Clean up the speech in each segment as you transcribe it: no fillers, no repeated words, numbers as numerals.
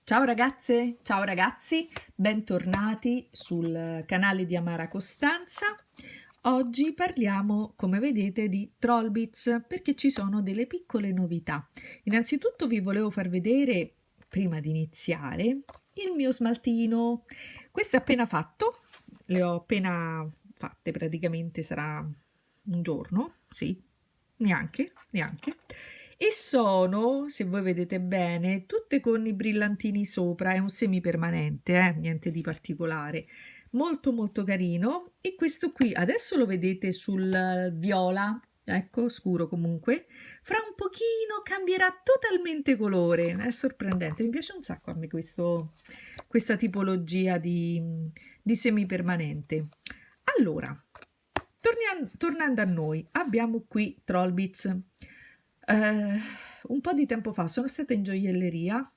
Ciao ragazze, ciao ragazzi, bentornati sul canale di Amara Costanza. Oggi parliamo, come vedete, di Trollbits perché ci sono delle piccole novità. Innanzitutto vi volevo far vedere, prima di iniziare, il mio smaltino. Questo è appena fatto, le ho appena fatte praticamente, sarà un giorno, sì, neanche. E sono, se voi vedete bene, tutte con i brillantini sopra, è un semipermanente, niente di particolare. Molto molto carino. E questo qui, adesso lo vedete sul viola, ecco, scuro comunque. Fra un pochino cambierà totalmente colore, è sorprendente. Mi piace un sacco a me questa tipologia di semipermanente. Allora, tornando a noi, abbiamo qui Trollbits. Un po' di tempo fa sono stata in gioielleria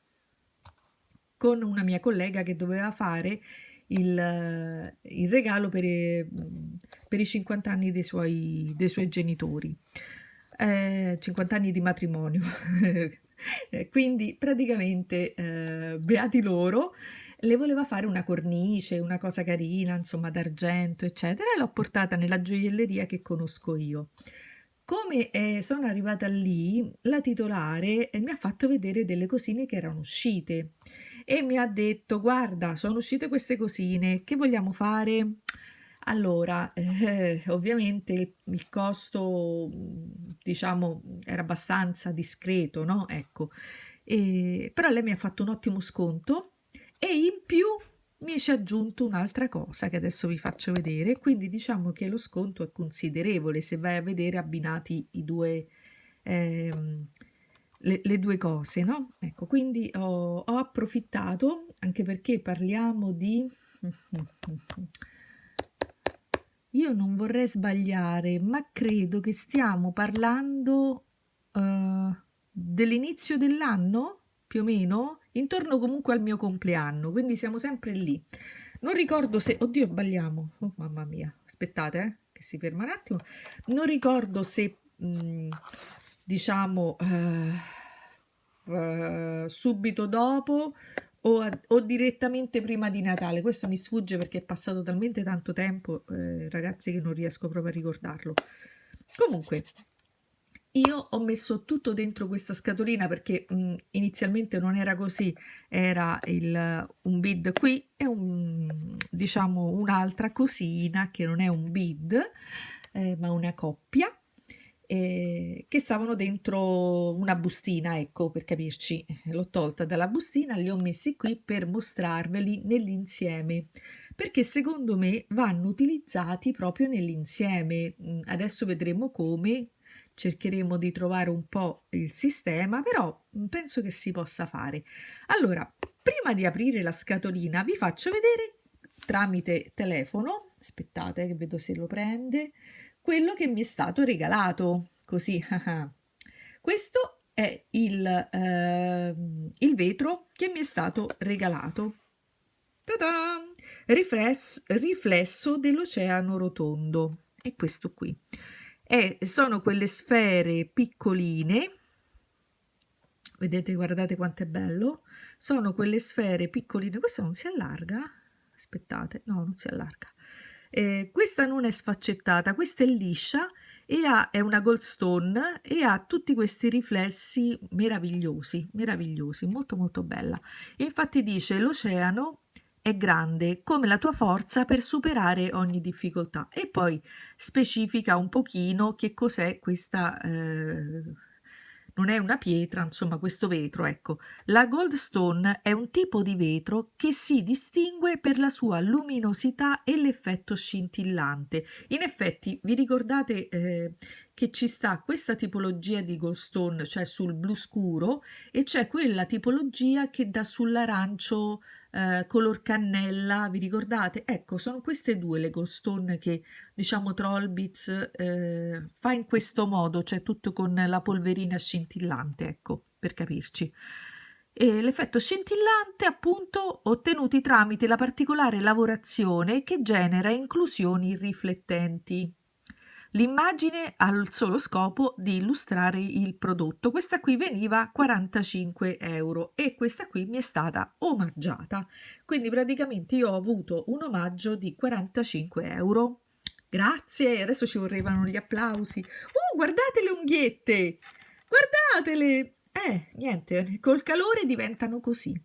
con una mia collega che doveva fare il regalo per i 50 anni dei suoi genitori, 50 anni di matrimonio. Quindi praticamente, beati loro, le voleva fare una cornice, una cosa carina, insomma, d'argento, eccetera, e l'ho portata nella gioielleria che conosco io. Come sono arrivata lì, la titolare mi ha fatto vedere delle cosine che erano uscite e mi ha detto: Guarda, sono uscite queste cosine, che vogliamo fare? Allora, ovviamente il costo, diciamo, era abbastanza discreto, no? Ecco, però lei mi ha fatto un ottimo sconto e in più mi ci ha aggiunto un'altra cosa che adesso vi faccio vedere, quindi diciamo che lo sconto è considerevole se vai a vedere abbinati ehm, le due cose, no? Ecco, quindi ho approfittato, anche perché parliamo di... Io non vorrei sbagliare, ma credo che stiamo parlando dell'inizio dell'anno, più o meno, intorno comunque al mio compleanno, quindi siamo sempre lì. Non ricordo se... Oddio, sbagliamo. Oh, mamma mia. Aspettate, che si ferma un attimo. Non ricordo se, diciamo, subito dopo o direttamente prima di Natale. Questo mi sfugge perché è passato talmente tanto tempo, ragazzi, che non riesco proprio a ricordarlo. Comunque, io ho messo tutto dentro questa scatolina perché inizialmente non era così, era un bid qui e diciamo un'altra cosina che non è un bid, ma una coppia, che stavano dentro una bustina, ecco, per capirci. L'ho tolta dalla bustina, li ho messi qui per mostrarveli nell'insieme, perché secondo me vanno utilizzati proprio nell'insieme. Adesso vedremo come, cercheremo di trovare un po' il sistema, però penso che si possa fare. Allora, prima di aprire la scatolina, vi faccio vedere tramite telefono, aspettate che vedo se lo prende, quello che mi è stato regalato, così. Questo è il vetro che mi è stato regalato. Ta-da! Riflesso dell'oceano rotondo. È questo qui. Sono quelle sfere piccoline. Vedete, guardate quanto è bello. Sono quelle sfere piccoline. Questa non si allarga? Aspettate, no, non si allarga. Questa non è sfaccettata, questa è liscia e è una goldstone e ha tutti questi riflessi meravigliosi, meravigliosi, molto molto bella. Infatti dice: l'oceano è grande come la tua forza per superare ogni difficoltà, e poi specifica un pochino che cos'è questa, non è una pietra, insomma, questo vetro, ecco. La Goldstone è un tipo di vetro che si distingue per la sua luminosità e l'effetto scintillante. In effetti, vi ricordate che ci sta questa tipologia di Goldstone, cioè sul blu scuro, e c'è quella tipologia che dà sull'arancio color cannella, vi ricordate? Ecco, sono queste due le Goldstone che, diciamo, Trollbits fa in questo modo, cioè tutto con la polverina scintillante, ecco, per capirci. E l'effetto scintillante, appunto, ottenuti tramite la particolare lavorazione che genera inclusioni riflettenti. L'immagine ha il solo scopo di illustrare il prodotto. Questa qui veniva 45 € e questa qui mi è stata omaggiata. Quindi praticamente io ho avuto un omaggio di 45 €. Grazie, adesso ci vorrebbero gli applausi. Guardate le unghiette! Guardatele! Niente, col calore diventano così,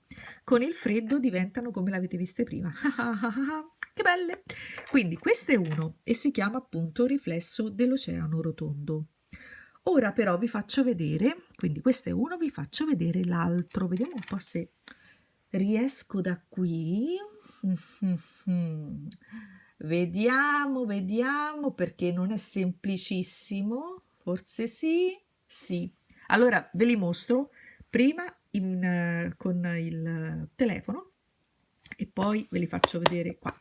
con il freddo diventano come l'avete viste prima. Che belle! Quindi questo è uno e si chiama appunto Riflesso dell'Oceano Rotondo. Ora però vi faccio vedere, quindi questo è uno, vi faccio vedere l'altro. Vediamo un po' se riesco da qui. Vediamo, vediamo, perché non è semplicissimo. Forse sì, sì. Allora ve li mostro prima con il telefono e poi ve li faccio vedere qua.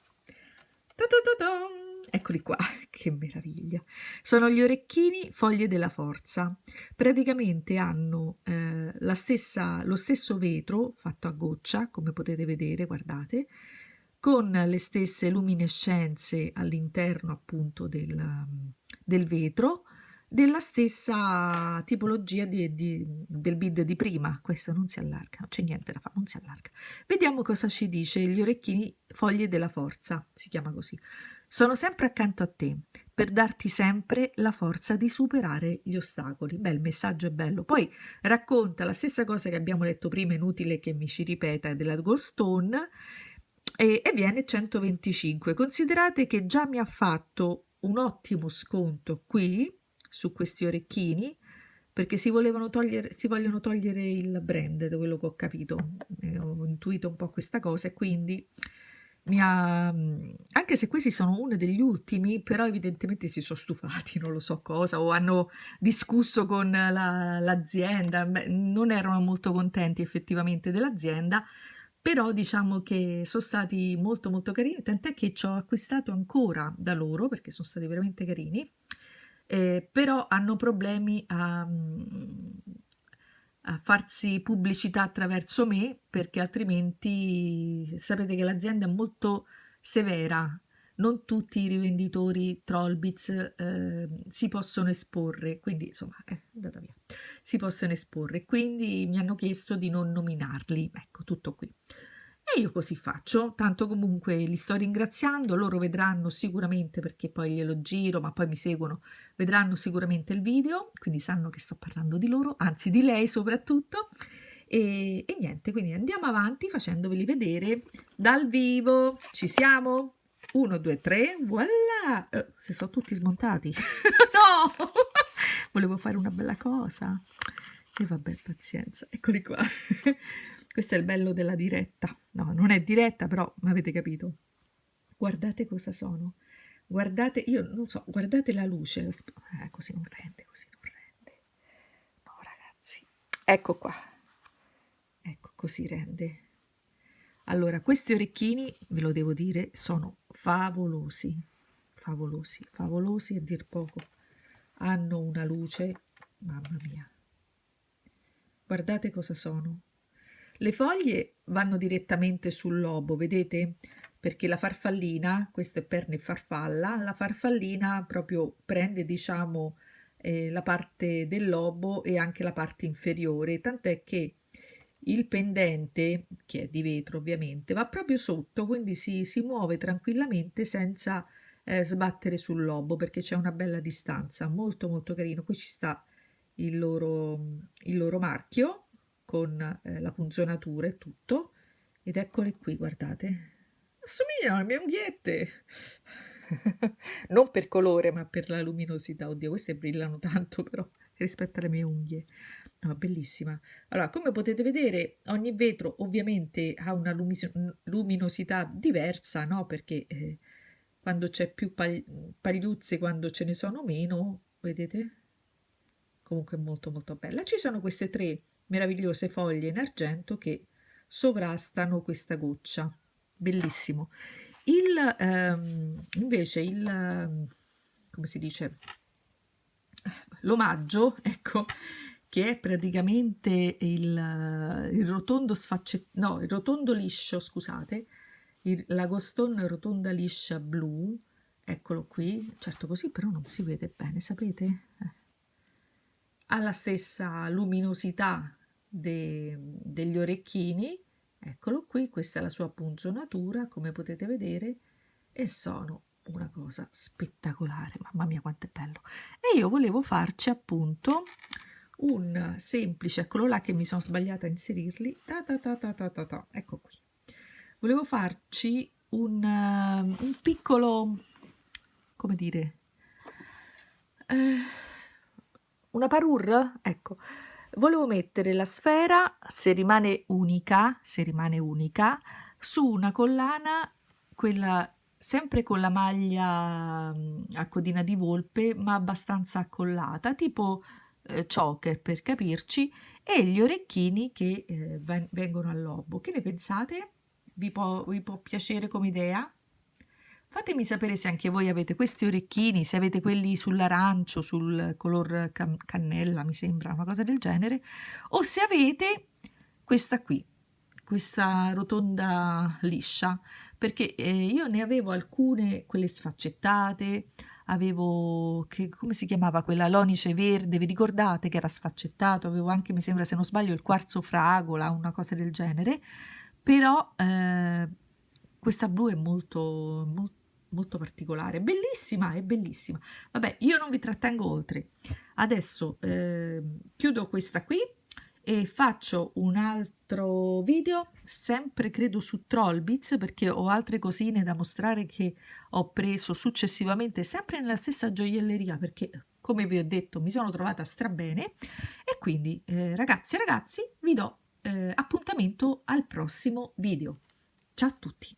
Ta-ta-ta-ta! Eccoli qua, che meraviglia. Sono gli orecchini Foglie della Forza. Praticamente hanno lo stesso vetro fatto a goccia, come potete vedere, guardate, con le stesse luminescenze all'interno appunto del vetro, della stessa tipologia del bid di prima. Questo non si allarga, non c'è niente da fare, non si allarga. Vediamo cosa ci dice gli orecchini Foglie della Forza, si chiama così. Sono sempre accanto a te per darti sempre la forza di superare gli ostacoli. Beh, il messaggio è bello. Poi racconta la stessa cosa che abbiamo letto prima, inutile che mi ci ripeta, della Goldstone, e viene 125. Considerate che già mi ha fatto un ottimo sconto qui su questi orecchini, perché si vogliono togliere il brand, da quello che ho capito. Ho intuito un po' questa cosa e quindi anche se questi sono uno degli ultimi, però evidentemente si sono stufati, non lo so cosa, o hanno discusso con l'azienda. Beh, non erano molto contenti effettivamente dell'azienda, però diciamo che sono stati molto molto carini, tant'è che ci ho acquistato ancora da loro perché sono stati veramente carini. Però hanno problemi a farsi pubblicità attraverso me, perché altrimenti sapete che l'azienda è molto severa. Non tutti i rivenditori Trollbits si possono esporre, quindi insomma è andata via. Si possono esporre, quindi mi hanno chiesto di non nominarli. Ecco, tutto qui. E io così faccio, tanto comunque li sto ringraziando, loro vedranno sicuramente, perché poi glielo giro, ma poi mi seguono, vedranno sicuramente il video, quindi sanno che sto parlando di loro, anzi di lei soprattutto. E niente, quindi andiamo avanti facendoveli vedere dal vivo. Ci siamo? 1, 2, 3, voilà! Se sono tutti smontati. No! Volevo fare una bella cosa. E vabbè, pazienza, eccoli qua. Questo è il bello della diretta. No, non è diretta, però avete capito. Guardate cosa sono. Guardate, io non so, guardate la luce. Così non rende, così non rende. No, ragazzi. Ecco qua. Ecco, così rende. Allora, questi orecchini, ve lo devo dire, sono favolosi. Favolosi, favolosi a dir poco. Hanno una luce, mamma mia. Guardate cosa sono. Le foglie vanno direttamente sul lobo, vedete? Perché la farfallina, questo è perne e farfalla, la farfallina proprio prende, diciamo, la parte del lobo e anche la parte inferiore, tant'è che il pendente, che è di vetro ovviamente, va proprio sotto, quindi si muove tranquillamente senza sbattere sul lobo, perché c'è una bella distanza, molto molto carino. Qui ci sta il loro marchio con la punzonatura e tutto, ed eccole qui, guardate, assomigliano alle mie unghiette. Non per colore ma per la luminosità. Oddio, queste brillano tanto però rispetto alle mie unghie. No, bellissima. Allora, come potete vedere, ogni vetro ovviamente ha una luminosità diversa, no? Perché quando c'è più pagliuzze, quando ce ne sono meno, vedete? Comunque molto molto bella. Ci sono queste 3 meravigliose foglie in argento che sovrastano questa goccia. Bellissimo. Invece come si dice, l'omaggio, ecco, che è praticamente il rotondo no, il rotondo liscio, scusate, la Goston rotonda liscia blu, eccolo qui, certo così però non si vede bene, sapete? Ha la stessa luminosità degli orecchini, eccolo qui, questa è la sua punzonatura, come potete vedere, e sono una cosa spettacolare, mamma mia quanto è bello. E io volevo farci appunto un semplice, eccolo là che mi sono sbagliata a inserirli, ecco qui. Volevo farci un piccolo, come dire, eh, una parure, ecco. Volevo mettere la sfera, se rimane unica, su una collana, quella sempre con la maglia a codina di volpe, ma abbastanza accollata, tipo choker per capirci, e gli orecchini che vengono al lobo. Che ne pensate? Vi può piacere come idea? Fatemi sapere se anche voi avete questi orecchini, se avete quelli sull'arancio, sul color cannella, mi sembra, una cosa del genere, o se avete questa qui, questa rotonda liscia, perché io ne avevo alcune, quelle sfaccettate, avevo, come si chiamava quella, l'onice verde, vi ricordate che era sfaccettato, avevo anche, mi sembra se non sbaglio, il quarzo fragola, una cosa del genere, però questa blu è molto particolare, bellissima, è bellissima. Vabbè, io non vi trattengo oltre. Adesso chiudo questa qui e faccio un altro video, sempre credo su Trollbits, perché ho altre cosine da mostrare che ho preso successivamente, sempre nella stessa gioielleria, perché come vi ho detto mi sono trovata strabene. E quindi ragazzi e ragazzi vi do appuntamento al prossimo video. Ciao a tutti!